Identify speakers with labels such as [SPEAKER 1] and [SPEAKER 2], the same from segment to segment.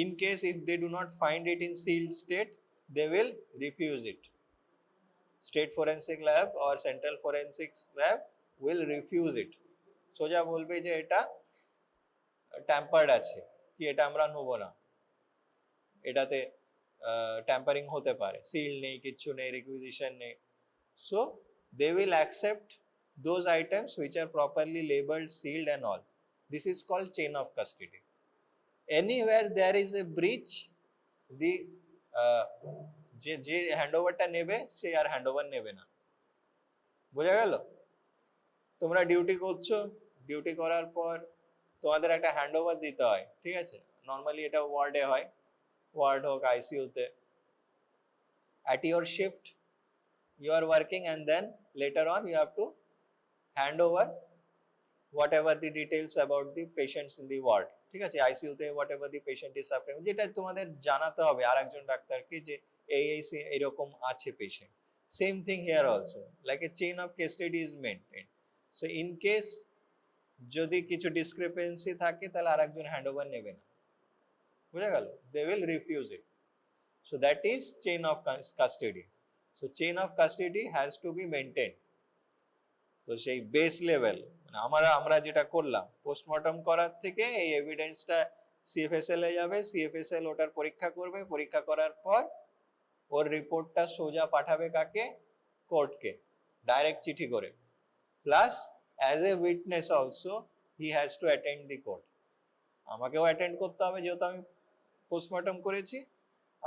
[SPEAKER 1] In case if they do not find it in sealed state, they will refuse it. State forensic lab or central forensics lab will refuse it. সোজা বলবে যে এটা tempered আছে, কি এটা আমরা নেব না, এটাতে ট্যাম্পারিং হতে পারে, সিল নেই, কিচ্ছু নেই, রিকুইজিশন নেই। So they will accept those items which are properly labeled, sealed and all. This is called chain of custody. Anywhere there is a breach, the যে হ্যান্ডওভারটা নেবে সে আর হ্যান্ডওভার নেবে না। বোঝা গেল? তোমরা ডিউটি করছো, ডিউটি করার পর তোমাদের একটা হ্যান্ডওভার দিতে হয়, ঠিক আছে? নর্মালি এটা ওয়ার্ডে হয়, ওয়ার্ড হোক, আইসিইউতে। At your shift you are working and then later on you have to hand over whatever the details about the patients in the ward, ঠিক আছে? আইসিইউতে whatever the patient is suffering, যেটা তোমাদের জানাতে হবে আরেকজন ডাক্তারকে যে এই এরকম আছে patient. Same thing here also, like a chain of custody is maintained. So in case যদি কিছু ডিসক্রিপেন্সি থাকে তাহলে আরেকজন হ্যান্ড ওভার নেবে না। বুঝা গেল? They will refuse it. So that is chain of custody. So chain of custody has to be maintain. তো সেই বেস লেভেল মানে আমরা যেটা করলাম, পোস্টমর্টম করার থেকে এই এভিডেন্সটা সিএফএসএল এ যাবে, সিএফএসএল ওটার পরীক্ষা করবে, পরীক্ষা করার পর ওর রিপোর্টটা সোজা পাঠাবে কাকে? কোর্টকে, ডাইরেক্ট চিঠি করে। Plus as a witness also he has to attend the court. আমাকেও অ্যাটেন্ড করতে হবে যেহেতু আমি পোস্টমর্টম করেছি,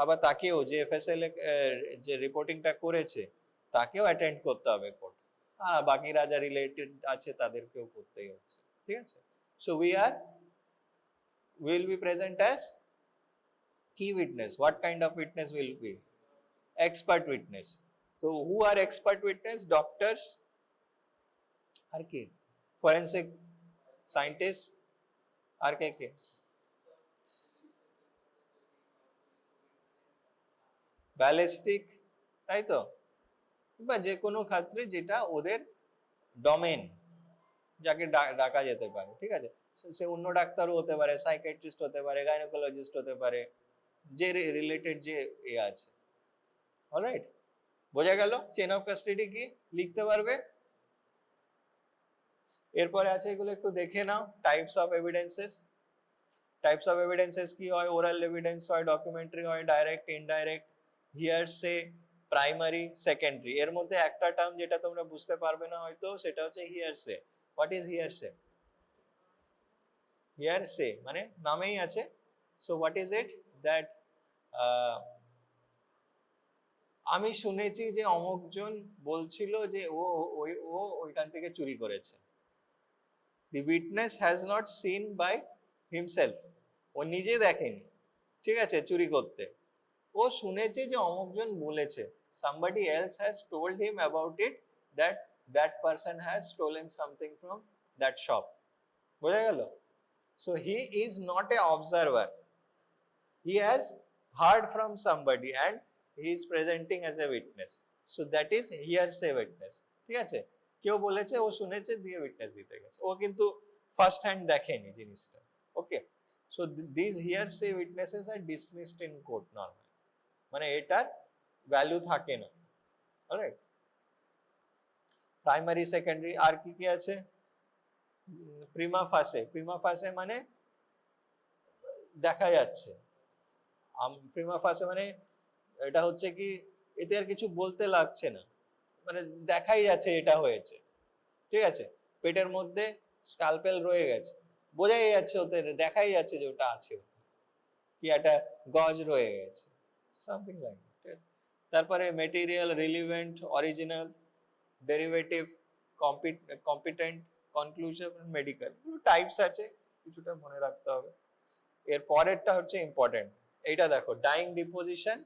[SPEAKER 1] আবার তাকেও যে এফএসএল যে রিপোর্টিংটা করেছে তাকেও অ্যাটেন্ড করতে হবে কোর্ট। আর বাকিরা যা রিলেটেড আছে তাদেরকেও করতেই হচ্ছে, ঠিক আছে? So will be present as key witness. What kind of witness will be? Expert witness. So who are expert witness? Doctors, আর কি? Forensic scientists, আর কে? Ballistic, তাই তো? বা যে কোনো ক্ষেত্রে যেটা ওদের ডোমেন, যাকে ডাকা যেতে পারে, ঠিক আছে? সে অন্য ডাক্তারও হতে পারে, সাইকিয়াট্রিস্ট হতে পারে, গাইনোকোলজিস্ট হতে পারে, যে রিলেটেড যে আছে। অলরাইট, বোঝা গেল চেইন অফ কাস্টডি কি? লিখতে পারবে। এরপরে আছে এগুলো একটু দেখে নাও। Types of evidences. Types of evidences কি হয়? ওরাল এভিডেন্স হয়, ডকুমেন্টারি হয়, direct, indirect, hearsay, primary, secondary. এর মধ্যে একটা টার্ম যেটা তোমরা বুঝতে পারবে না হয়তো, সেটা হচ্ছে হিয়ারসে। What is হিয়ারসে? হিয়ারসে মানে নামেই আছে। So what is it? That আমি শুনেছি যে অমুকজন বলছিল যে ও ওইখান থেকে চুরি করেছে। The witness has not seen by himself, ও নিজে দেখেনি, ঠিক আছে, চুরি করতে। ও শুনেছে যে অমুকজন বলেছে, somebody else has told him about it that that person has stolen something from that shop. বোঝা গেল? So he is not a observer, he has heard from somebody and he is presenting as a witness. So that is hearsay witness, ঠিক আছে? কেউ বলেছে, ও শুনেছে, দিয়ে witness দিতে গেছে, ও কিন্তু ফার্স্ট হ্যান্ড দেখেনি জিনিসটা। Okay, so this hearsay witnesses are dismissed in court normally, মানে এটার ভ্যালু থাকে না। অলরাইট, প্রাইমারি, সেকেন্ডারি, আর কি কি আছে? প্রিমা ফাসে। প্রিমা ফাসে মানে দেখা যাচ্ছে। প্রিমা ফাসে মানে এটা হচ্ছে কি, এতে আর কিছু বলতে লাগছে না, মানে দেখাই যাচ্ছে এটা হয়েছে, ঠিক আছে? পেটের মধ্যে স্কালপেল রয়ে গেছে, বোঝাই যাচ্ছে, ওদের দেখাই যাচ্ছে যে ওটা আছে, কি একটা গজ রয়ে গেছে, সামথিং লাইক দ্যাট। তারপরে material, relevant, original, derivative, competent, conclusive, medical. Types আছে, কিছুটা মনে রাখতে হবে। এর পরেরটা হচ্ছে ইম্পর্টেন্ট, এইটা দেখো, ডাইং ডিপোজিশন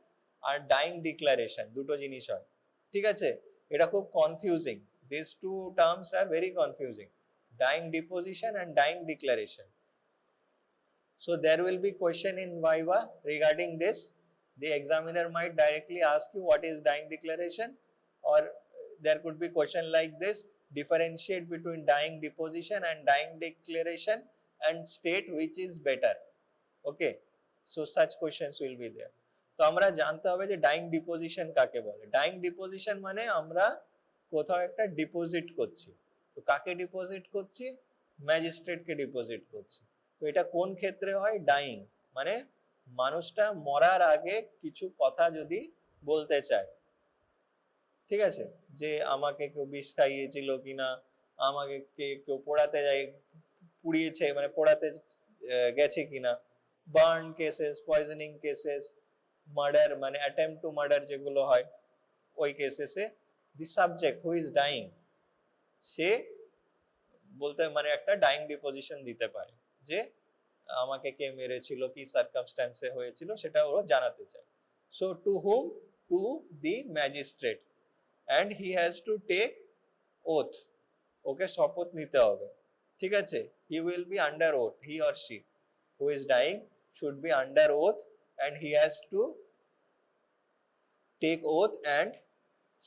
[SPEAKER 1] আর ডাইং ডিক্লারেশন, দুটো জিনিস হয়, ঠিক আছে? এটা খুব কনফিউজিং, দিস টু টার্মস আর very confusing, dying deposition and dying declaration. So there will be question in viva regarding this. The examiner might directly ask you what is dying declaration, or there could be question like this: differentiate between dying deposition and dying declaration and state which is better. Okay, So such questions will be there. তো আমরা জানতে হবে যে dyeing deposition কাকে বলে। Dyeing deposition মানে আমরা কোথাও একটা ডিপোজিট করছি। তো কাকে ডিপোজিট করছি? ম্যাজিস্ট্রেটকে ডিপোজিট করছি। তো এটা কোন ক্ষেত্রে হয়? ডাইং মানে মানুষটা মরার আগে কিছু কথা যদি বলতে চায়, ঠিক আছে, যে আমাকে কেউ বিষ খাইয়েছিল কিনা, আমাকে কেউ পোড়াতে যায়, পুড়িয়েছে মানে পোড়াতে গেছে কিনা, burn cases, poisoning cases, murder মানে অ্যাটেম্প্ট টু মার্ডার যেগুলো হয় ওই কেসেসে the subject who is dying সে বলতে মানে একটা ডাইং ডিপোজিশন দিতে পারে যে আমাকে কে মেরেছিল, কি সার্কামস্ট্যান্সে হয়েছিল সেটা ও জানাতে চায়। So to hmm? To the magistrate, and he has to take oath, ওকে শপথ নিতে হবে, ঠিক আছে, he will be under oath, he or she who is dying should be under oath and he has to take oath and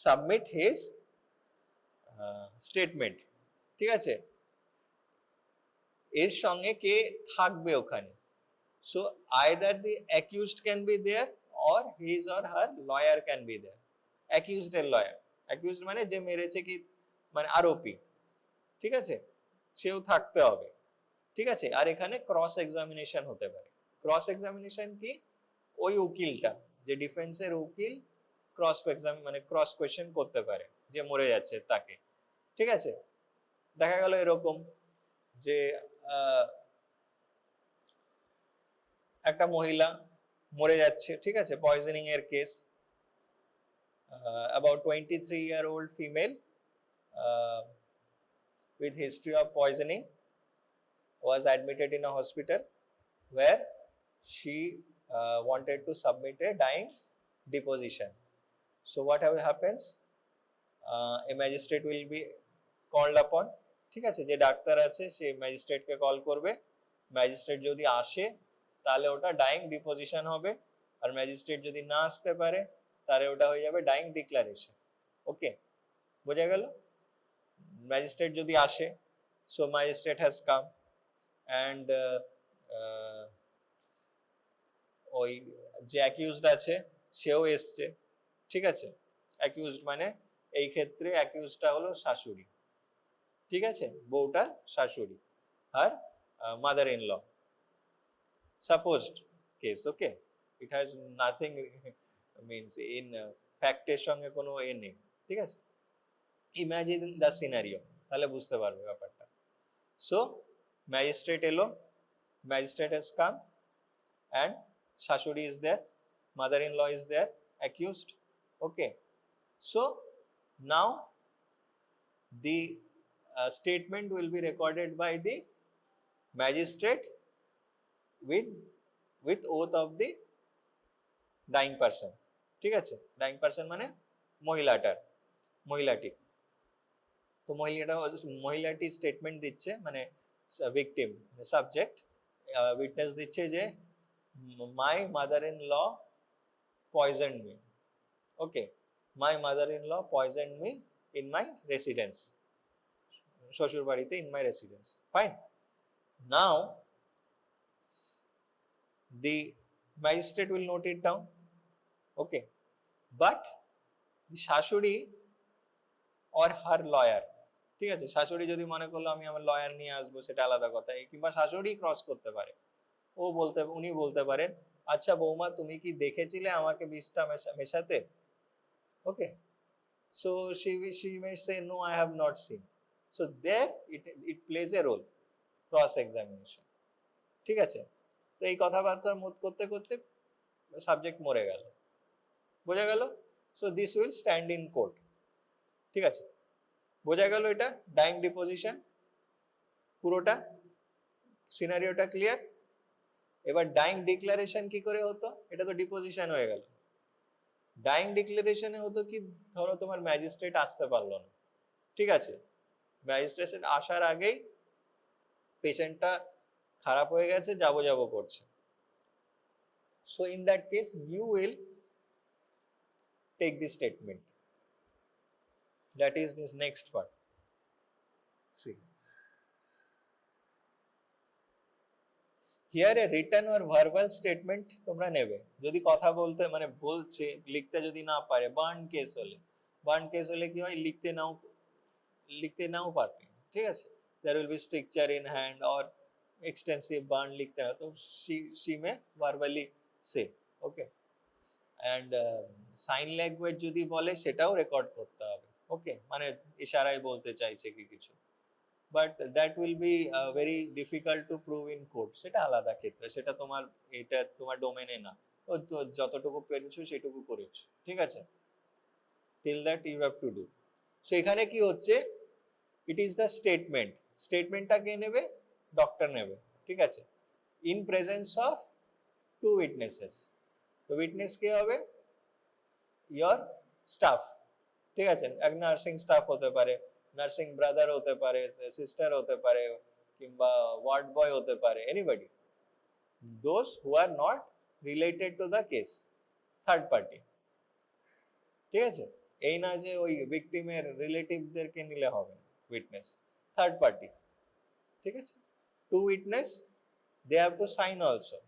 [SPEAKER 1] submit his statement, ঠিক আছে। এর সঙ্গে কে থাকবে ওখানে? so either the accused can be there or his or her lawyer can be there. accused এর lawyer, accused মানে যে মেরেছে কি মানে আরোপি, ঠিক আছে, সেও থাকতে হবে, ঠিক আছে। আর এখানে ক্রস এক্সামিনেশন হতে পারে। ক্রস এক্সামিনেশন কি? ওই উকিলটা যে ডিফেন্সের উকিল ক্রস এক্সাম মানে ক্রস কোয়েশ্চেন করতে পারে যে মরে যাচ্ছে তাকে, ঠিক আছে। দেখা গেল এরকম যে একটা মহিলা মরে যাচ্ছে, ঠিক আছে, পয়জনিং এর case, about 23-year-old female with history of poisoning was admitted in a hospital where she wanted to submit a dying deposition. So what happens? A magistrate will be called upon, ঠিক আছে, যে doctor আছে সে ম্যাজিস্ট্রেটকে call করবে, magistrate যদি আসে তাহলে ওটা dyeing deposition হবে, আর ম্যাজিস্ট্রেট যদি না আসতে পারে তাহলে ওটা হয়ে যাবে ডাইং ডিক্লারেশন। ওকে, বোঝা গেল? ম্যাজিস্ট্রেট যদি আসে, so magistrate has come and ওই যে অ্যাকিউজড আছে সেও এসছে, ঠিক আছে। অ্যাকিউজড মানে এই ক্ষেত্রে অ্যাকিউজটা হলো শাশুড়ি, ঠিক আছে, বউটার শাশুড়ি, আর mother in law, supposed case. Okay, it has nothing means in ফ্যাক্টের সঙ্গে কোনো এ নেই, ঠিক আছে। ইমাজিন দ্য সিনারিও, তাহলে বুঝতে পারবে ব্যাপারটা। সো ম্যাজিস্ট্রেট এলো, magistrate has come and shashuri is there, mother-in-law is there, accused. Okay, so now the statement will be recorded by the magistrate with oath of the dying person, ঠিক আছে। dying person মানে মহিলাটি, তো মহিলাটি statement দিচ্ছে মানে victim subject witness দিচ্ছে যে my mother-in-law poisoned me. Okay, my mother-in-law poisoned me in my residence, শ্বশুর বাড়িতে, in my residence. Fine. Now the magistrate will note it down. Okay, but the শাশুড়ি or her lawyer, ঠিক আছে, শাশুড়ি যদি মনে করলো আমি আমার লয়ার নিয়ে আসবো সেটা আলাদা কথা, কিংবা শাশুড়ি ক্রস করতে পারে, উনি বলতে পারেন আচ্ছা বৌমা তুমি কি দেখেছিলে আমাকে বিষটা মেশাতে? ওকে, so she may say no, I have not seen. So there it plays a role, cross examination, ঠিক আছে। তো এই কথাবার্তা করতে করতে সাবজেক্ট মরে গেল, বোঝা গেল? So this will stand in court, ঠিক আছে, বোঝা গেল? এটা ডাইং ডিপোজিশন, পুরোটা সিনারিওটা ক্লিয়ার। এবার ডাইং ডিক্লারেশন কি করে হতো? এটা তো ডিপোজিশন হয়ে গেল। ডাইং ডিক্লারেশনে হতো কি, ধরো তোমার ম্যাজিস্ট্রেট আসতে পারলো না, ঠিক আছে, ম্যাজিস্ট্রেট আসার আগেই পেশেন্টটা খারাপ হয়ে গেছে, যাবো করছে। So in that case you will take the statement, that is this next part. See, here a written or verbal statement তোমরা নেবে যদি কথা বলতে মানে বলছে লিখতে যদি না পারে বার্ন কেস হলে কি হয় লিখতে নাও পারবে ঠিক আছে there will be stricture in hand or extensive burn লিখতে হয় তো she may verbally say okay and sign language যদি বলে সেটাও রেকর্ড করতে হবে ওকে মানে ইশারায় বলতে চাইছে কি কিছু but that will be very difficult to prove in court সেটা আলাদা ক্ষেত্রে সেটা এটা তোমার ডোমেনে না তো যতটুকু পেরেছো সেটুকু করেছো ঠিক আছে till that you have to do so এখানে কি হচ্ছে it is the স্টেটমেন্টটা কে নেবে ডক্টর নেবে ঠিক আছে in presence of two witnesses তো উইটনেস কে হবে your staff ঠিক আছে এক নার্সিং স্টাফ হতে পারে নার্সিং ব্রাদার হতে পারে সিস্টার হতে পারে কিংবা ওয়ার্ড বয় হতে পারে anybody those who are not related to the case third party ঠিক আছে এই না যে ওই ভিকটিমের রিলেটিভদেরকে নিলে হবে উইটনেস থার্ড পার্টি ঠিক আছে two witness they have to sign also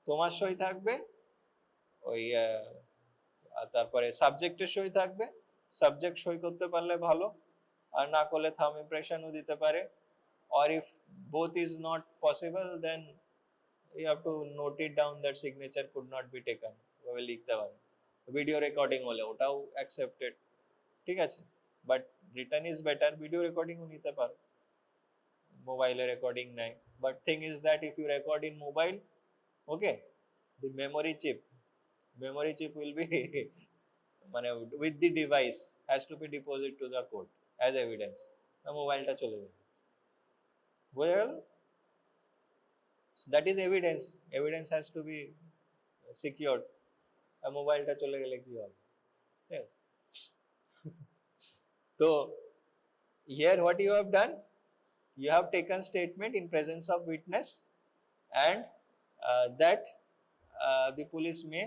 [SPEAKER 1] তোমার সই থাকবে ওই তারপরে সাবজেক্টের সই থাকবে সাবজেক্ট সই করতে পারলে ভালো আর না করলে থাম ইমপ্রেশনও দিতে পারে or if both is not possible then you have to note it down that signature could not be taken ওভাবে লিখতে পারো ভিডিও রেকর্ডিং হলে ওটাও অ্যাকসেপ্টেড ঠিক আছে but written is better video রেকর্ডিংও নিতে পারো মোবাইলে রেকর্ডিং নাই but thing is that if you record in mobile okay the memory chip will be মানে with the device has to be deposited to the court as evidence মোবাইলটা চলে যাবে বোঝা গেল that is evidence has to be secured মোবাইলটা চলে গেলে কি হবে তো here what you have done you have taken statement in presence of witness and that the police may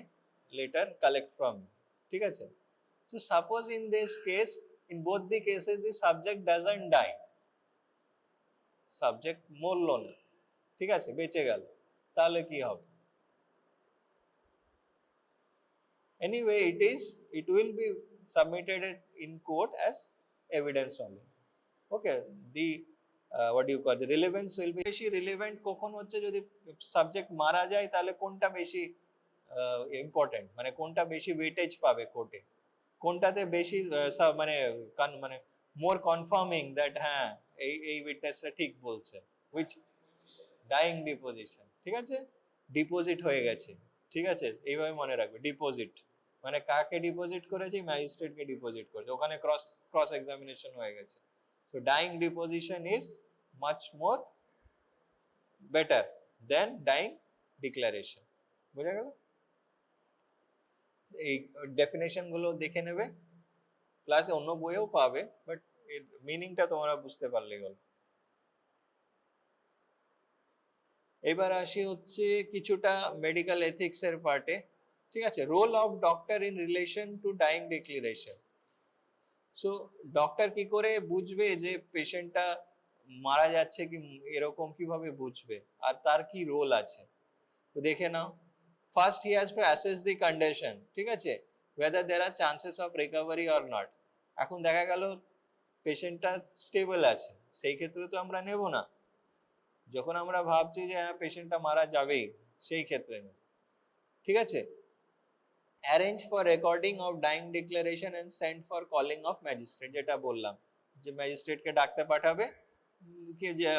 [SPEAKER 1] later collect from you ঠিক আছে so suppose in this case in both the cases the subject doesn't die subject মরলো না ঠিক আছে বেঁচে গেল তাহলে কি হবে anyway it will be submitted in court as evidence only okay the what do you call the relevance will be বেশি relevant কখন হচ্ছে যদি সাবজেক্ট মারা যায় তাহলে কোনটা বেশি ইম্পর্টেন্ট মানে কোনটা বেশি ওয়েটেজ পাবে কোর্টে কোনটাতে বেশি মানে মানে মোর কনফার্মিং দ্যাট হ্যাঁ এই উইটনেসটা ঠিক বলছে হুইচ ডাইং ডিপোজিশন ঠিক আছে ডিপোজিট হয়ে গেছে ঠিক আছে এইভাবে মনে রাখবে ডিপোজিট মানে কাকে ডিপোজিট করেছে ম্যাজিস্ট্রেটকে ডিপোজিট করেছে ওখানে ক্রস এক্সামিনেশন হয়ে গেছে so dying deposition is much more better than dying declaration বুঝা গেল এই ডেফিনেশন গুলো দেখে নেবে প্লাস অন্য বইয়েও পাবে বাট এর মিনিংটা তোমরা বুঝতে পারলে হলো এবার আসি হচ্ছে কিছুটা মেডিকেল এথিক্স এর পার্টে ঠিক আছে role of doctor in relation to dying declaration so doctor কি করে বুঝবে যে পেশেন্টটা মারা যাচ্ছে কি এরকম কিভাবে বুঝবে আর তার কি রোল আছে তো দেখে নাও first he has to assess the condition ঠিক আছে whether there are chances of recovery or not এখন দেখা গেল পেশেন্টটা স্টেবল আছে সেই ক্ষেত্রে তো আমরা নেব না যখন আমরা ভাবছি যে হ্যাঁ পেশেন্টটা মারা যাবেই সেই ক্ষেত্রে ঠিক আছে arrange for recording of dying declaration and send for calling of magistrate যেটা বললাম যে ম্যাজিস্ট্রেটকে ডাকতে পাঠাবে কি যে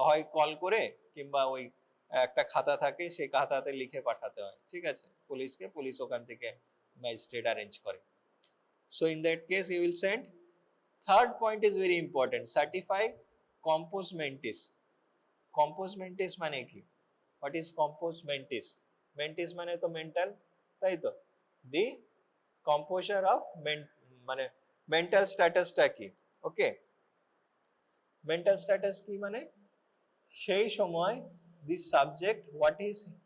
[SPEAKER 1] হয় কল করে কিংবা ওই একটা খাতা থাকে সেই খাতাতে লিখে পাঠাতে হয় ঠিক আছে পুলিশকে পুলিশ ওখান থেকে ম্যাজিস্ট্রেট অ্যারেঞ্জ করে so in that case you will send third point is very important certify compos mentis মানে কি হোয়াট ইজ কম্পোজ মেন্টিস মানে তো মেন্টাল তাই তো দি কম্পোজার অফ মানে মেন্টাল স্ট্যাটাসটা কি ওকে মেন্টাল স্ট্যাটাস কি মানে সেই সময় the subject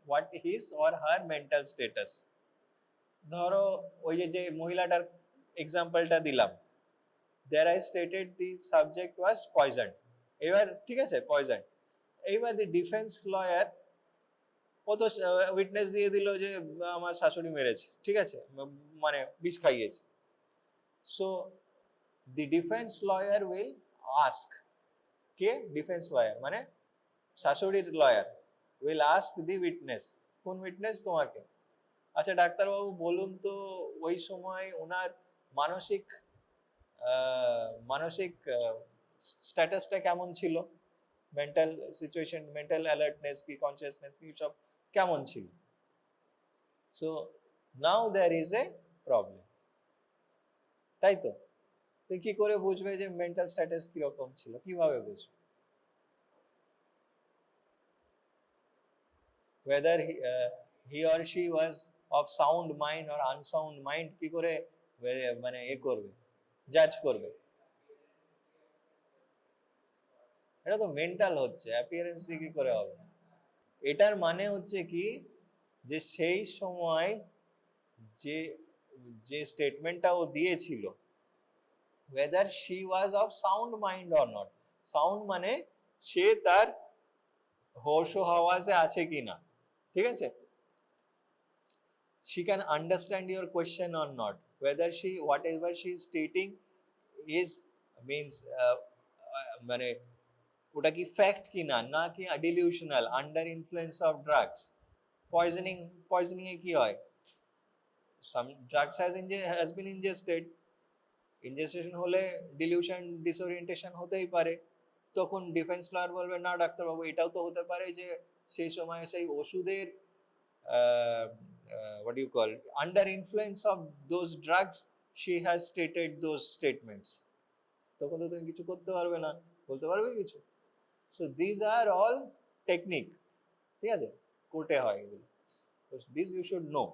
[SPEAKER 1] what his or her mental status ধরো ওই যে মহিলাটার এক্সাম্পলটা দিলাম there I stated the subject was poisoned এবার ঠিক আছে পয়জন এইবার the defense lawyer ও তো উইটনেস দিয়ে দিল যে আমার শাশুড়ি মেরেছে, ঠিক আছে, মানে বিষ খাইয়েছে। So the defence lawyer will ask, কে ডিফেন্স লয়ার মানে শাশুড়ির lawyer, will ask the witness, কোন উইটনেস? তোমাকে। আচ্ছা ডাক্তারবাবু বলুন তো ওই সময় ওনার মানসিক মানসিক স্ট্যাটাসটা কেমন ছিল, মেন্টাল সিচুয়েশন, মেন্টাল অ্যালার্টনেস কি কনসিয়াসনেস কি সব কেমন ছিল? So now there is a problem, তাই তো? তুই কি করে বুঝবে যে মেন্টাল স্ট্যাটাস কিরকম ছিল, কিভাবে বুঝবে? whether he or she was of sound mind or unsound mind কি করে মানে এ করবে, জাজ করবে? এটা তো মেন্টাল হচ্ছে, অ্যাপিয়ারেন্স দিয়ে কি করে হবে? এটার মানে হচ্ছে কি যে সেই সময় যে যে স্টেটমেন্টটা ও দিয়েছিল, whether she was of sound mind or not, sound মানে সে তার হোশ ও হাওয়াজে আছে কিনা, ঠিক আছে, she can understand your question or not, whether she whatever she is stating is means মানে ওটা কি ফ্যাক্ট কিনা না কি delusional, under influence of drugs. Poisoning এ কি হয়, some drugs has been ingested, ingestion হলে ডিলিউশন ডিসওরিয়েন্টেশন হতেই পারে। তখন ডিফেন্স লয়ার বলবে না ডাক্তারবাবু এটাও তো হতে পারে যে সেই সময় সেই ওষুধের what do you call under influence of those drugs she has stated those statements, তখন তো তুমি কিছু করতে পারবে না, বলতে পারবে কিছু? So this are all technique, ঠিক আছে, কোর্টে হয় এগুলো। দিস ইউ শুড নো,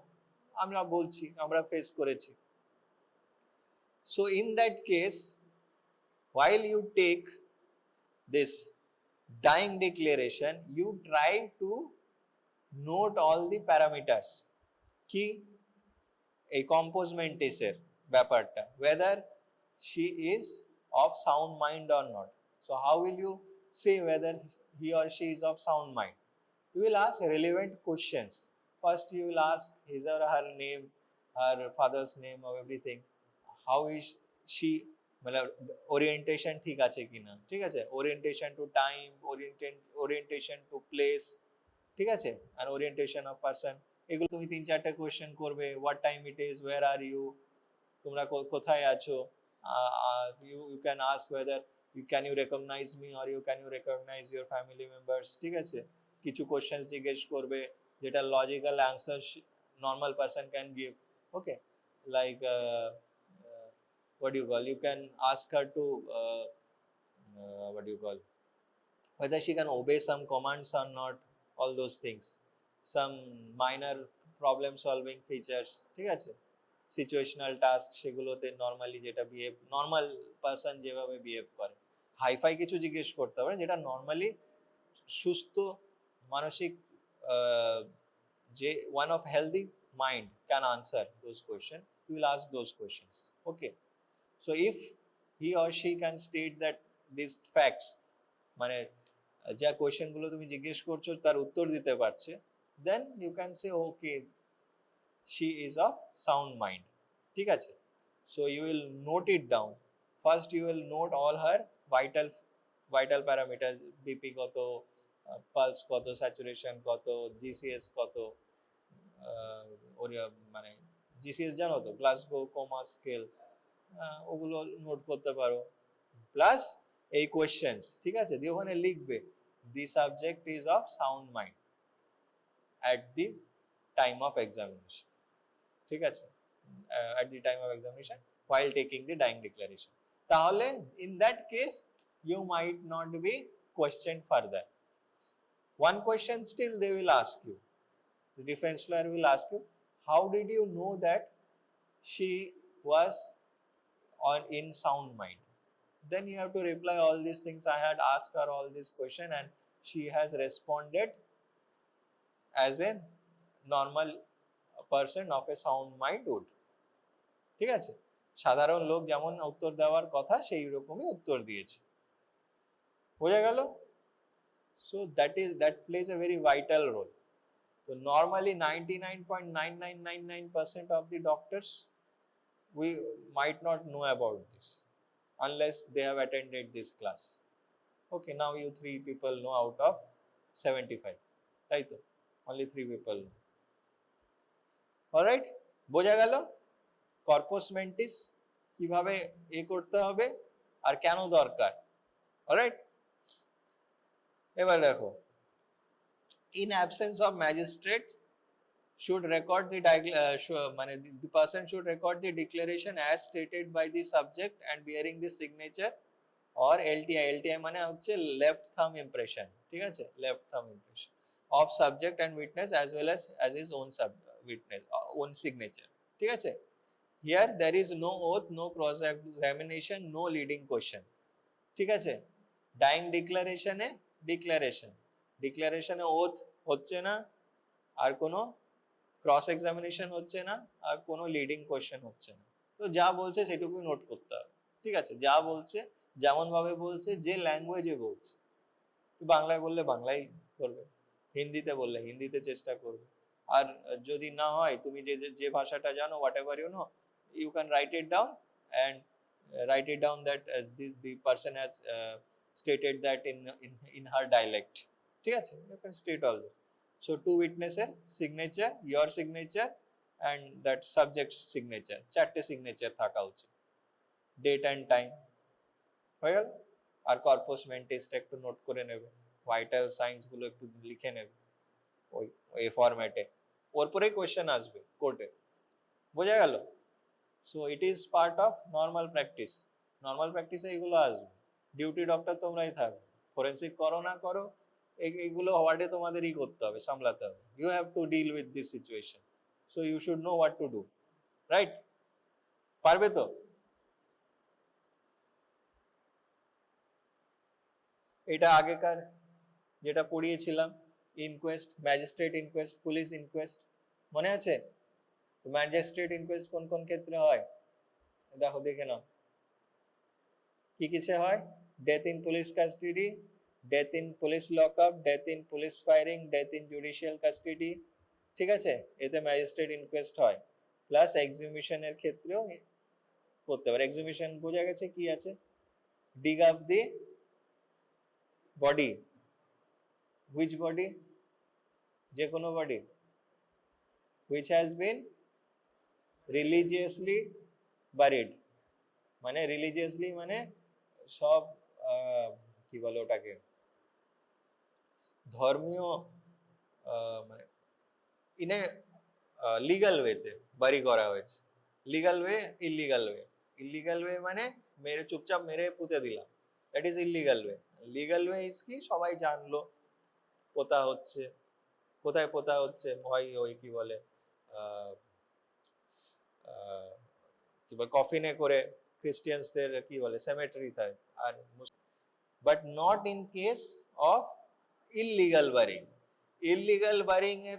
[SPEAKER 1] আমরা বলছি আমরা ফেস করেছি। So in that case while you take this dying declaration you try to note all the parameters কি এই কম্পোজমেন্টিসের ব্যাপারটা, whether she is of sound mind or not. So how will you say whether he or she is of sound mind? You will ask relevant questions. First you will ask his or her name, her father's name or everything, how is she, মানে orientation ঠিক আছে কিনা, ঠিক আছে, orientation to time, orientation to place, ঠিক আছে, আর orientation of person, এগুলো তুমি 3-4টা কোশ্চেন করবে। What time it is, where are you, তোমরা কোথায় আছো, you can ask whether can you recognise me or can you recognise your family members, ঠিক আছে, কিছু কোশ্চেন জিজ্ঞেস করবে যেটা logical answer normal person can give, okay, like what do you call, you can ask her to what do you call, whether she can obey some commands or not, all those things, some minor problem solving features, ঠিক আছে, situational task সেগুলোতে normally যেটা behave, normal person যেভাবে behave করে, hi fi কিছু জিজ্ঞেস করতে হবে যেটা নর্মালি সুস্থ মানসিক যে one of healthy mind can answer those questions, you will ask those questions, okay. So if he or she can state that these facts, মানে যা কোয়েশ্চেন গুলো তুমি জিজ্ঞেস করছো তার উত্তর দিতে পারছে, then you can say okay she is of sound mind, ঠিক আছে। So you will note it down, first you will note all her vital parameters, bp কত, পালস কত, স্যাচুরেশন কত, জিসিএস কত, মানে জিসিএস জানো তো, গ্লাসগো কোমা স্কেল, ওগুলো নোট করতে পারো, প্লাস এই কোয়েশ্চেন্স, ঠিক আছে, দিয়ে ওখানে লিখবে the subject is of sound mind at the time of examination, ঠিক আছে, at the time of examination while taking the dying declaration, তাহলে in that case you might not be questioned further. One question still they will ask you, the defense lawyer will ask you, how did you know that she was in sound mind? Then you have to reply all these things, I had asked her all this question and she has responded as a normal person of a sound mind would, ঠিক আছে, সাধারণ লোক যেমন উত্তর দেওয়ার কথা সেই রকমই উত্তর দিয়েছে, বোঝা গেল? So that plays a very vital role. So normally 99.9999% of the doctors, we might not know about this unless they have attended this class. Okay, now you 3 people know out of 75, right? Only 3 people know. Alright, বোঝা গেল corpus মেন্টিস কিভাবে করতে হবে আর কেন দরকার। Alright, এবার দেখো, in absence of magistrate should record the the person should record the declaration as stated by the subject and bearing the signature or LTI মানে হচ্ছে left thumb impression, ঠিক আছে, left thumb impression of subject and witness as well as his own witness own signature, ঠিক আছে। Here there is no oath, no cross examination, no leading question, ঠিক আছে। Dyeing ডিক্লারেশনে ডিক্লারেশনে oath হচ্ছে না, আর কোনো cross examination হচ্ছে না, আর কোনো লিডিং কোয়েশ্চেন হচ্ছে না। তো যা বলছে সেটুকুই নোট করতে হবে, ঠিক আছে। যা বলছে যেমন ভাবে বলছে, যে ল্যাঙ্গুয়েজে বলছে, বাংলায় বললে বাংলাই করবে, হিন্দিতে বললে হিন্দিতে চেষ্টা করবে, আর যদি না হয় তুমি যে ভাষাটা জানো, whatever you know, you can write it down and write it down that the person has stated that in her dialect, ঠিক আছে। you can state all that. So 2 witnesses signature, your signature and that subject's signature, 4টে signature থাকা উচিত, date and time হয়ে গেল। আর corpus মেন্টিসটা একটু note করে নেবে, vital science গুলো একটু লিখে নেবে ওই ফরম্যাটে, ওর পরেই কোয়েশ্চেন আসবে কোর্টে, বোঝা গেল। So it is part of normal practice. Normal practice এগুলো আসবে। ডিউটি ডক্টর তোমরাই থাকবে, ফরেন্সিক করো না করো, এইগুলো ওয়ার্ডে তোমাদেরই করতে হবে, সামলাতে হবে। You have to deal with this situation, so you should know what to do, right? পারবে তো? এটা আগেকার যেটা পড়িয়েছিলাম, inquest, magistrate inquest, police inquest, মনে আছে? ম্যাজিস্ট্রেট ইনকোয়েস্ট কোন কোন ক্ষেত্রে হয় দেখো, দেখে নাও কি কিসে হয়। Death in police custody, death in police lock-up, death in police firing, death in judicial custody, ঠিক আছে, এতে ম্যাজিস্ট্রেট ইনকোয়েস্ট হয়। প্লাস এক্সিকিউশনের ক্ষেত্রেও করতে পারে। এক্সিকিউশন বোঝা গেছে কি আছে, ডিগ up the body, which body, যে কোনো body, which has been religiously buried, মানে religiously মানে সব কি বলে ওটাকে, ধর্মীয় মানে ইনে লিগ্যাল ওয়েতে বাড়ি করা হয়েছে। Legal way, illegal way. Illegal way মানে মেরে চুপচাপ মেরে পুঁতে দিলাম, that is illegal way. Legal way is কি, সবাই জানলো পোতা হচ্ছে, কোথায় পোতা হচ্ছে, ওই কি বলে কি বলে কফিনে করে খ্রিস্টিয়ানসদের কি বলে সেমেটারি থাকে, আর but not in case of illegal burying. Illegal burying এ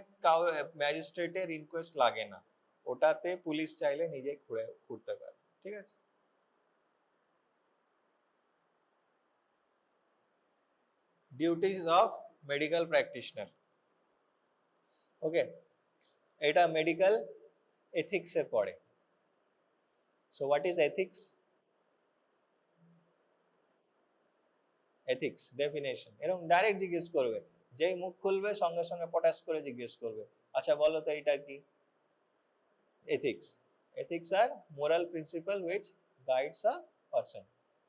[SPEAKER 1] ম্যাজিস্ট্রেটের ইনকোয়েস্ট লাগে না, ওটাতে পুলিশ চাইলে নিজে খুঁড়তে পারে, ঠিক আছে। ডিউটিজ অফ মেডিকেল প্র্যাকটিশনার, ওকে, এটা মেডিকেল এথিক্সে পড়ে। So what is ethics? Ethics definition এরকম ডাইরেক্ট জিজ্ঞেস করবে, যেই মুখ খুলবে সঙ্গে সঙ্গে পটাশ করে জিজ্ঞেস করবে, আচ্ছা বলো তো এটা কি। ethics, ethics are moral principle which guides a person,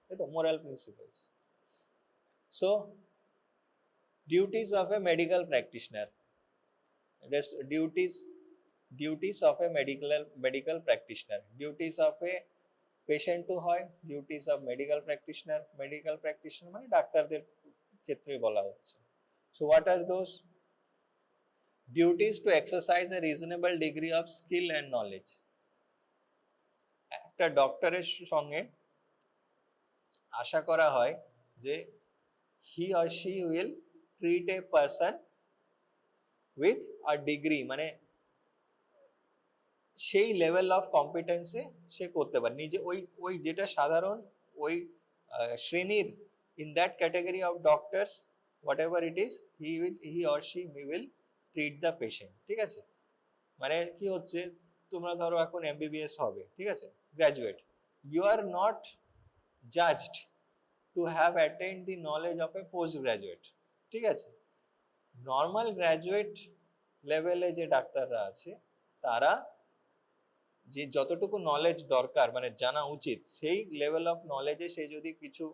[SPEAKER 1] এই তো moral principles. So duties of a medical practitioner, duties of a medical practitioner, duties of a patient to হয়, duties of medical practitioner মানে ডাক্তারদের ক্ষেত্রে বলা হচ্ছে। So what are those? Duties to exercise a reasonable degree of skill and knowledge. একটা ডক্টরের সঙ্গে আশা করা হয় যে he or she will treat a person with a degree, মানে সেই লেভেল অফ কম্পিটেন্সে সে করতে পারে, নিজে ওই যেটা সাধারণ ওই শ্রেণীর, in that category of doctors what ever it is, he or she will treat the patient, ঠিক আছে? মানে কি হচ্ছে, তোমরা ধরো এখন MBBS হবে, ঠিক আছে, graduate, you are not judged to have attend the knowledge of a post graduate, ঠিক আছে? নর্মাল গ্র্যাজুয়েট লেভেলে যে ডাক্তাররা আছে তারা যে যতটুকু নলেজ দরকার মানে জানা উচিত সেই লেভেল অফ নলেজে সে যদি কিছু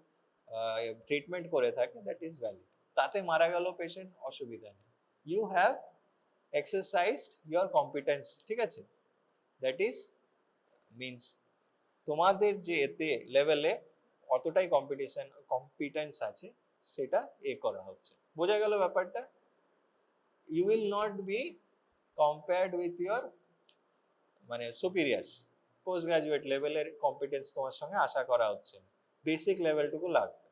[SPEAKER 1] ট্রিটমেন্ট করে থাকে দ্যাট ইজ ভ্যালিড। তাতে মারা গেল পেশেন্ট, অসুবিধা নেই, you have exercised your competence, ঠিক আছে? দ্যাট ইজ মিনস তোমাদের যে এতে লেভেলে অতটাই কম্পিটেন্স আছে সেটা করা হচ্ছে। বোঝা গেল ব্যাপারটা? You will not be compared with your মানে সুপিরিয়ার্স। পোস্ট গ্রাজুয়েট লেভেলের কম্পিটেন্স তোমার সঙ্গে আশা করা হচ্ছে না, বেসিক লেভেলটুকু লাগবে।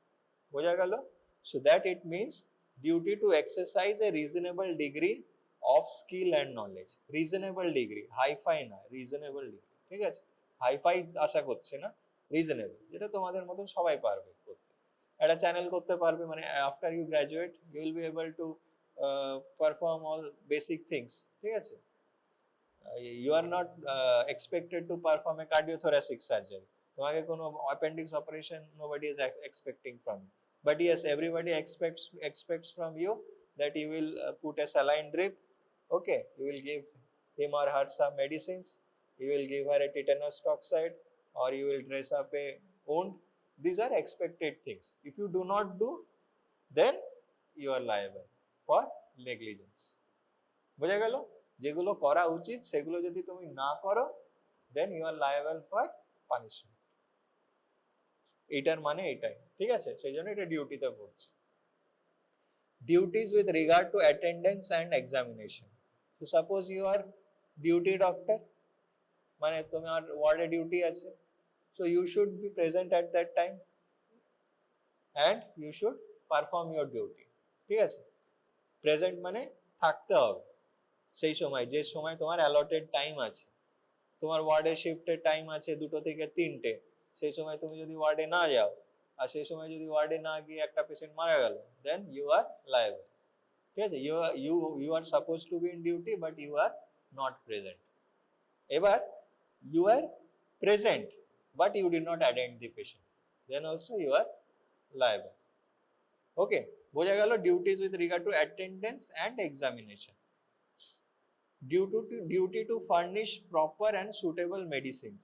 [SPEAKER 1] বোঝা গেল? So that it means duty to exercise a reasonable degree of skill and knowledge. Reasonable degree, hifi না, রিজনেবল ডিগ্রি, ঠিক আছে? হাইফাই আশা করছে না, রিজনেবল, যেটা তোমাদের মতন সবাই পারবে করতে। একটা চ্যানেল করতে পারবে, মানে after you graduate you will be able to perform all basic things, ঠিক আছে? You are not expected to perform a cardiothoracic surgery. তোমাকে কোনো appendix operation nobody is expecting from you. But yes, everybody expects from you that you will put a saline drip, okay? You will give him or her some medicines, you will give her a tetanus toxoid, or you will dress up a wound. These are expected things. If you do not do, then you are liable for negligence. বোঝা গেল? যেগুলো করা উচিত সেগুলো যদি তুমি না করো then you are liable for punishment. এটার মানে এটাই, ঠিক আছে? সেই জন্য এটা ডিউটিতে পড়ছে। Duties with regard to attendance and examination. So suppose you are duty doctor, মানে তোমার ওয়ার্ডে ডিউটি আছে, so you should be present at that time and you should perform your duty, ঠিক আছে? প্রেজেন্ট মানে থাকতে হবে সেই সময়, যে সময় তোমার অ্যালটেড টাইম আছে। তোমার ওয়ার্ডের শিফটের টাইম আছে 2টো থেকে 3টে, সেই সময় তুমি যদি ওয়ার্ডে না যাও আর সেই সময় যদি ওয়ার্ডে না গিয়ে একটা পেশেন্ট মারা গেল, দেন ইউ আর লায়াবল, ঠিক আছে? You are suppose to be in duty but you are not present. এবার you are present but you did not attend the patient, then also you are liable. Okay, বোঝা গেল? Duties with regard to attendance and examination. Duty to furnish proper and suitable medicines.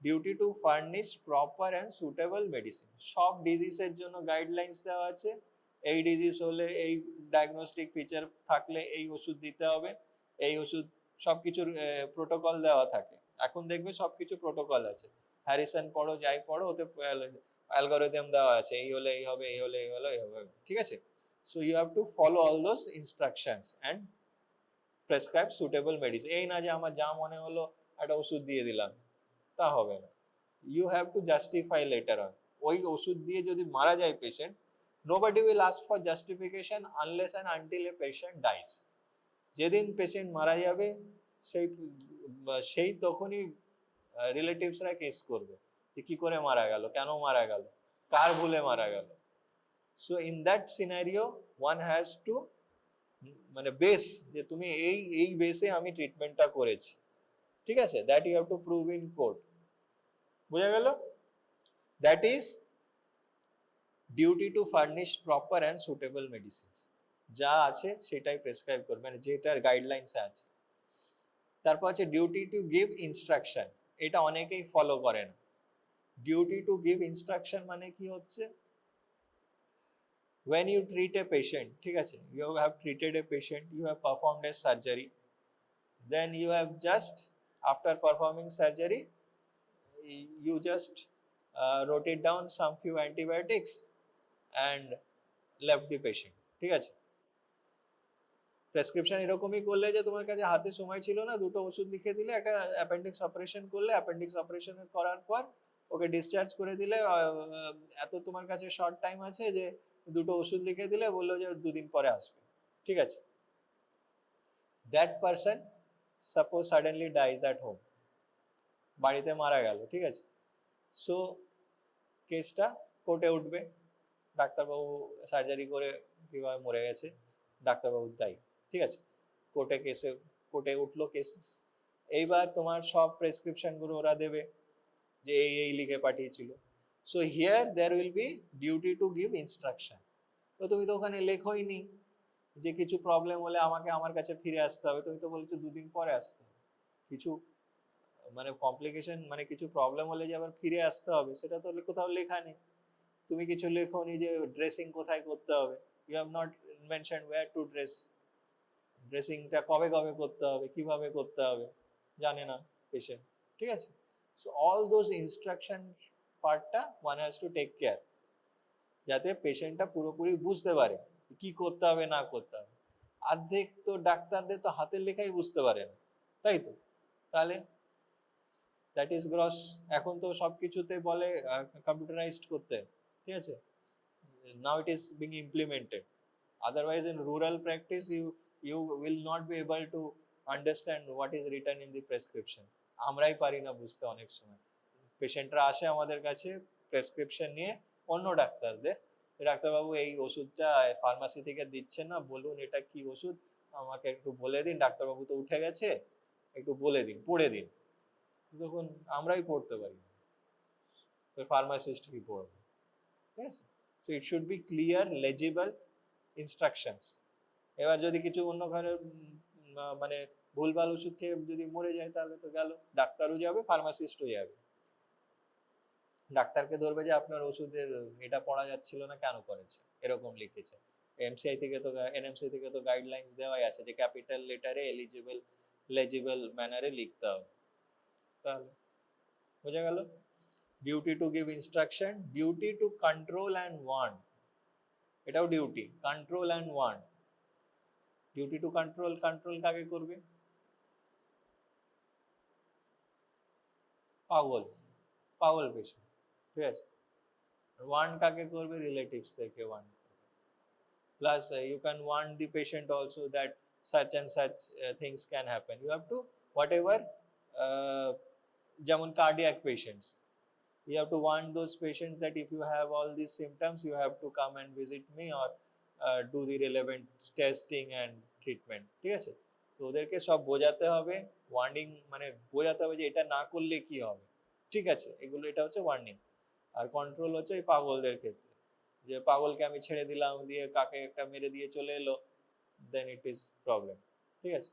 [SPEAKER 1] Duty to furnish proper and suitable medicine. সব ডিজিজের জন্য guidelines দেওয়া আছে। এই disease হলে এই diagnostic feature থাকলে এই ওষুধ দিতে হবে, এই ওষুধ, সবকিছুর প্রোটোকল দেওয়া থাকে। এখন দেখবে সবকিছু প্রোটোকল আছে, হ্যারিসন পড়ো যাই পড়ো ওতে অ্যালগরিদম দেওয়া আছে, এই হলে এই হবে, এই হলে এই হলো, এই হবে, ঠিক আছে? So you have to follow all those instructions and prescribe suitable medicine. এই না যে আমার যা মনে হলো একটা ওষুধ দিয়ে দিলাম, তা হবে না। You have to justify later on. ওই ওষুধ দিয়ে যদি মারা যায় patient, nobody will ask for justification unless and until a patient dies. যেদিন পেশেন্ট মারা যাবে সেই তখনই রিলেটিভসরা কেস করবে যে কি করে মারা গেল, কেন মারা গেল, কার ভুলে মারা গেল। So in that scenario one has to মানে বেস, যে তুমি এই বেসে আমি ট্রিটমেন্টটা করেছি, ঠিক আছে? That you have to prove in court. বোঝা গেল? That is duty to furnish proper and suitable medicines. যা আছে সেটাই প্রেসক্রাইব করবে, মানে যেটার গাইডলাইন্সে আছে। তারপর আছে ডিউটি টু গিভ ইনস্ট্রাকশন। এটা অনেকেই ফলো করে না। ডিউটি টু গিভ ইনস্ট্রাকশন মানে কি হচ্ছে, when you treat a patient, ঠিক আছে, you have treated a patient, you have performed a surgery, then you have just after performing surgery you just wrote it down some few antibiotics and left the patient, ঠিক আছে? Prescription এরকমই করলে যে তোমার কাছে হাতে সময় ছিল না, 2টো ওষুধ লিখে দিলে, একটা অ্যাপেন্ডিক্স অপারেশন করলে, অ্যাপেন্ডিক্স অপারেশন করার পর ওকে ডিসচার্জ করে দিলে, এত তোমার কাছে শর্ট টাইম আছে যে 2টো ওষুধ লিখে দিলে, বললো যে 2 দিন পরে আসবে, ঠিক আছে? That person suppose suddenly dies at home, বাড়িতে মারা গেল, ঠিক আছে? সো কেসটা কোর্টে উঠবে, ডাক্তারবাবু সার্জারি করে কিভাবে মরে গেছে, ডাক্তারবাবুর দায়ী। ঠিক আছে, কোর্টে উঠলো কেস, এইবার তোমার সব প্রেসক্রিপশন গুলো ওরা দেবে যে এই লিখে পাঠিয়েছিল। So here there will be duty to give instruction. তো তুমি তো ওখানে লেখোই নি যে কিছু প্রবলেম হলে আমাকে আমার কাছে ফিরে আসতে হবে, তুমি তো বলছো 2 দিন পরে আসতে হবে। কিছু মানে কমপ্লিকেশন মানে কিছু প্রবলেম হলে যে আবার ফিরে আসতে হবে সেটা তো কোথাও লেখা নেই। তুমি কিছু লেখোনি যে ড্রেসিং কোথায় করতে হবে, you have not mention where to dress, ড্রেসিংটা কবে কবে করতে হবে, কিভাবে করতে হবে জানে না পেশেন্ট, ঠিক আছে। সো অল দোজ ইনস্ট্রাকশন পার্টটা one has to take care, যাতে পেশেন্টটা পুরোপুরি বুঝতে পারে কি করতে হবে না করতে হবে। অর্ধেক তো ডাক্তারদের তো হাতের লেখাই বুঝতে পারে না, তাই তো, তাহলে দ্যাট ইজ গ্রস। এখন তো সবকিছুতে বলে কম্পিউটারাইজড করতে, ঠিক আছে, now it is being implemented, otherwise in rural practice you will not be able to understand what is written in the prescription, আমরাই পারি না বুঝতে অনেক সময়। পেশেন্টরা আসে আমাদের কাছে প্রেসক্রিপশন নিয়ে অন্য ডাক্তারদের, ডাক্তারবাবু এই ওষুধটা ফার্মাসি থেকে দিচ্ছে না, বলুন এটা কি ওষুধ, আমাকে একটু বলে দিন, ডাক্তারবাবু তো উঠে গেছে, একটু বলে দিন, পড়ে দিন। তখন আমরাই পড়তে পারি, ফার্মাসিস্ট কি পড়বে, ঠিক আছে। So it should be clear লেজিবল instructions. এবার যদি কিছু অন্য ঘরের মানে ভুলভাল ওষুধ খেয়ে যদি মরে যায় তাহলে তো গেল, ডাক্তারও যাবে ফার্মাসিস্টও যাবে, ডাক্তারকে ধরবে যে আপনার ওষুধের এটা পড়া যাচ্ছিল না কেন করেছে, এরকম লিখেছে। এমসিআই থেকে তো এনএমসি থেকে তো গাইডলাইন্স দেওয়াই আছে যে ক্যাপিটাল লেটারে এলিজিবল লেজিবল ম্যানারে লিখতে হবে। তাহলে বোঝা গেল। Duty to give instruction, duty to control and warn, এটাও duty, control and warn. Duty to control, control কাকে করবে? পাগল, পাগল পেশেন্ট, ঠিক আছে। ওয়ার্ন কাকে করবে? রিলেটিভস থেকে Warne. Plus you can warn the patient also that such and such things can happen. You have to whatever যেমন cardiac patients, you have to warn those patients that if you have all these symptoms you have to come and visit me or do the relevant testing and treatment, ঠিক আছে। তো ওদেরকে সব বোঝাতে হবে, warning মানে বোঝাতে হবে যে এটা না করলে কি হবে, ঠিক আছে, এগুলো এটা হচ্ছে ওয়ার্নিং। আর কন্ট্রোল হচ্ছে এই পাগলদের ক্ষেত্রে, যে পাগলকে আমি ছেড়ে দিলাম দিয়ে কাকে একটা মেরে দিয়ে চলে এলো, then it is problem, ঠিক আছে।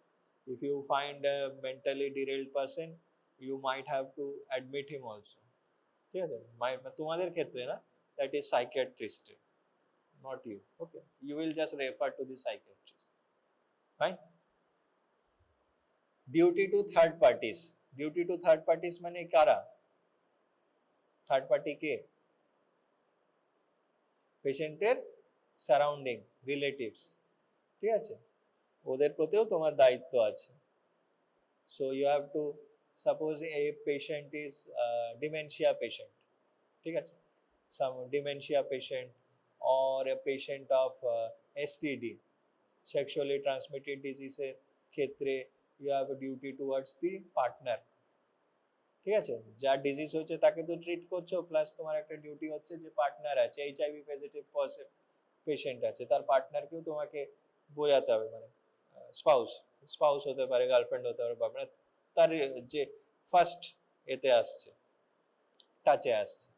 [SPEAKER 1] if you find a mentally derailed person you might have to admit him also, ঠিক আছে, তোমাদের ক্ষেত্রে না, that is psychiatrist, not you, okay, you will just refer to the psychiatrist, fine. duty to third parties, duty to third parties মানে কারা? Third party কে? পেশেন্টের surrounding relatives, ঠিক আছে, ওদের প্রতিও তোমার দায়িত্ব আছে। So you have to suppose a patient is dementia patient, ঠিক আছে, some dementia patient or a patient of STD, sexually transmitted diseases ক্ষেত্রে you have a duty towards the partner, ঠিক আছে, যার ডিজিজ হচ্ছে তাকে তো ট্রিট করছো, প্লাস তোমার একটা ডিউটি হচ্ছে যে পার্টনার আছে, এইচআইভি পজিটিভ পেশেন্ট আছে, তার পার্টনারকেও তোমাকে বোঝাতে হবে, মানে স্পাউস, স্পাউস হতে পারে, গার্লফ্রেন্ড হতে পারে, মানে তার যে ফার্স্ট এতে আসছে, টাচে আসছে,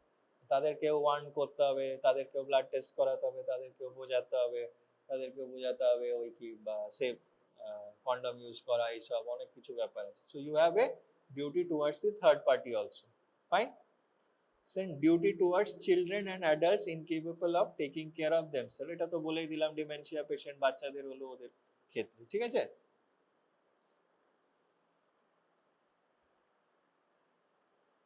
[SPEAKER 1] তাদেরকেও ওয়ার্ন করতে হবে, তাদেরকেও ব্লাড টেস্ট করাতে হবে, তাদেরকেও বোঝাতে হবে, ওই কি বা সেফ কন্ডম ইউজ করা, এইসব অনেক কিছু ব্যাপার আছে। So you have a duty towards the third party also, fine. Then duty towards children and adults incapable of taking care of themselves, এটা তো বলেই দিলাম, ডিমেনশিয়া পেশেন্ট বাচ্চাদের হলো ওদের ক্ষেত্রে, ঠিক আছে।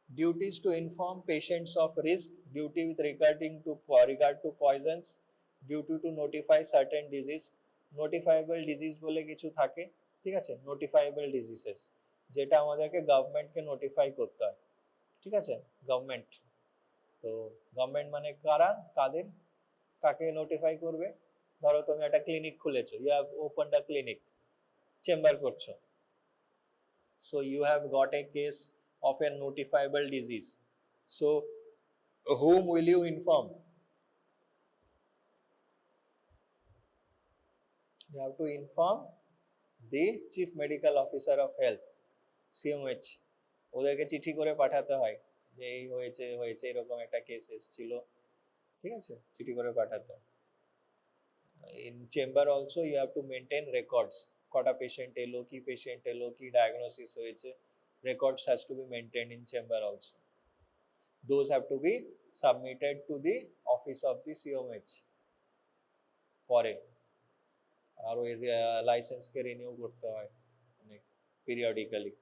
[SPEAKER 1] duties to inform patients of risk, duty with regard to poisons, duty to notify certain disease, notifiable disease বলে কিছু থাকে, ঠিক আছে, notifiable diseases যেটা আমাদেরকে গভর্নমেন্টকে নোটিফাই করতে হয়, ঠিক আছে, গভর্নমেন্ট। তো গভর্নমেন্ট মানে কারা, কাদের, কাকে নোটিফাই করবে? ধরো তুমি একটা ক্লিনিক খুলেছো, you have opened a clinic, chamber করছো, so you have got a case of a notifiable disease, so whom will you inform? You have to inform the chief medical officer of health CMH ওদেরকে চিঠি করে পাঠাতে হয় যে এই হয়েছে এরকম একটা কেস এসেছিল, ঠিক আছে, চিঠি করে পাঠাতে হয়। In chamber also you have to maintain records, কটা পেশেন্ট এলো, কি ডায়াগনোসিস হয়েছে, records has to be maintained in chamber also. Those have to be submitted to the office of the COMH পরে, আর ওই লাইসেন্সকে রিনিউ করতে হয় অনেক পিরিয়ডিক্যালি।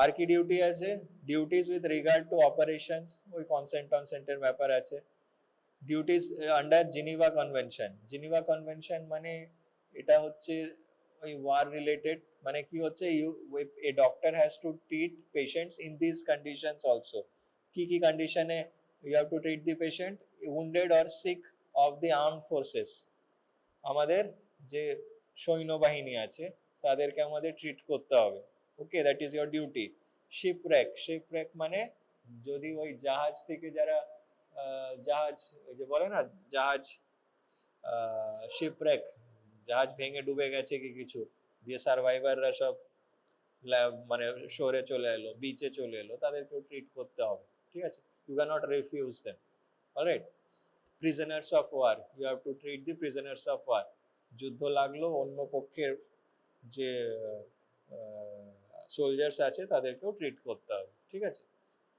[SPEAKER 1] আর কি ডিউটি আছে, duties with regard to operations, ওই কনসেন্টের ব্যাপার আছে। Duties under Geneva convention, Geneva convention মানে এটা হচ্ছে ওই ওয়ার রিলেটেড, মানে কি হচ্ছে a doctor has to treat patients in this conditions also, কি কি কন্ডিশনে you have to treat the patient, wounded or sick of the armed forces, আমাদের যে সৈন্যবাহিনী আছে তাদেরকে আমাদের ট্রিট করতে হবে, okay, that is your duty. Shipwreck মানে যদি ওই জাহাজ থেকে যারা জাহাজ ওই যে বলে না জাহাজ শিপরেক, জাহাজ ভেঙে ডুবে গেছে কি কিছু দিয়ে সার্ভাইভাররা সব মানে শহরে চলে এলো, বিচে চলে এলো, তাদেরকেও ট্রিট করতে হবে, ঠিক আছে, you can not refuse them, alright. Prisoners of war, you have to treat the prisoners of war, যুদ্ধ লাগলো অন্য পক্ষের যে সোলজার্স আছে তাদেরকেও ট্রিট করতে হবে, ঠিক আছে।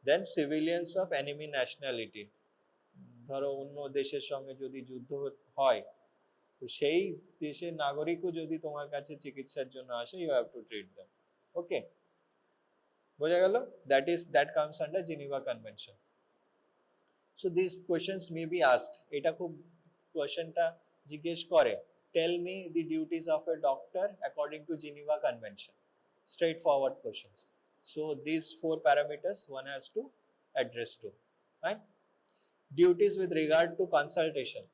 [SPEAKER 1] দেন সিভিলিয়ানস অফ এনিমি ন্যাশনালিটি, ধরো অন্য দেশের সঙ্গে যদি যুদ্ধ হয় তো সেই দেশের নাগরিকও যদি তোমার কাছে চিকিৎসার জন্য আসে, you have to treat them, okay, বোঝা গেল? That comes under Geneva convention. So this questions may be asked, এটা খুব কোয়েশ্চেনটা জিজ্ঞেস করে, tell me the duties of a doctor according to Geneva convention, straight forward questions. So this 4 parameters one has to address to, right? Duties with regard to consultation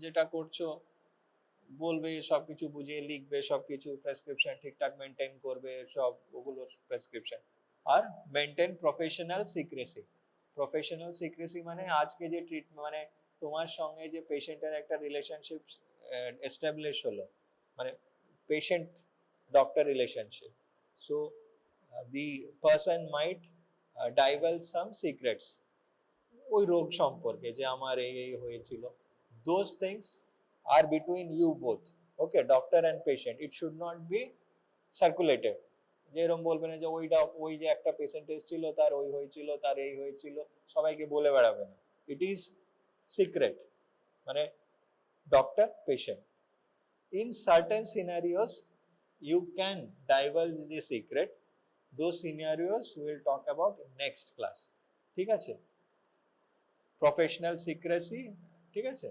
[SPEAKER 1] যেটা করছো, বলবে সবকিছু বুঝিয়ে লিখবে, সবকিছু প্রেসক্রিপশন ঠিকঠাক মেনটেন করবে, সব ওগুলো প্রেসক্রিপশন। আর মেনটেন প্রফেশনাল সিক্রেসি মানে আজকে যে ট্রিটমেন্ট মানে তোমার সঙ্গে যে পেশেন্টের একটা রিলেশনশিপ এস্টাবলিশ হলো, মানে patient doctor relationship, so the person might divulge some secrets ওই রোগ সম্পর্কে যে আমার এই হয়েছিল, those things are between you both, okay, doctor and patient, it should not be circulated, যেরকম বলবে না যে ওই যে একটা পেশেন্ট এসেছিল তার ওই হয়েছিল তার এই হয়েছিল সবাইকে বলে বেড়াবে না, it is secret, মানে doctor patient. In certain scenarios you can divulge the secret, those scenarios we will talk about in next class, ঠিক আছে। প্রফেশনাল সিক্রেসি, ঠিক আছে,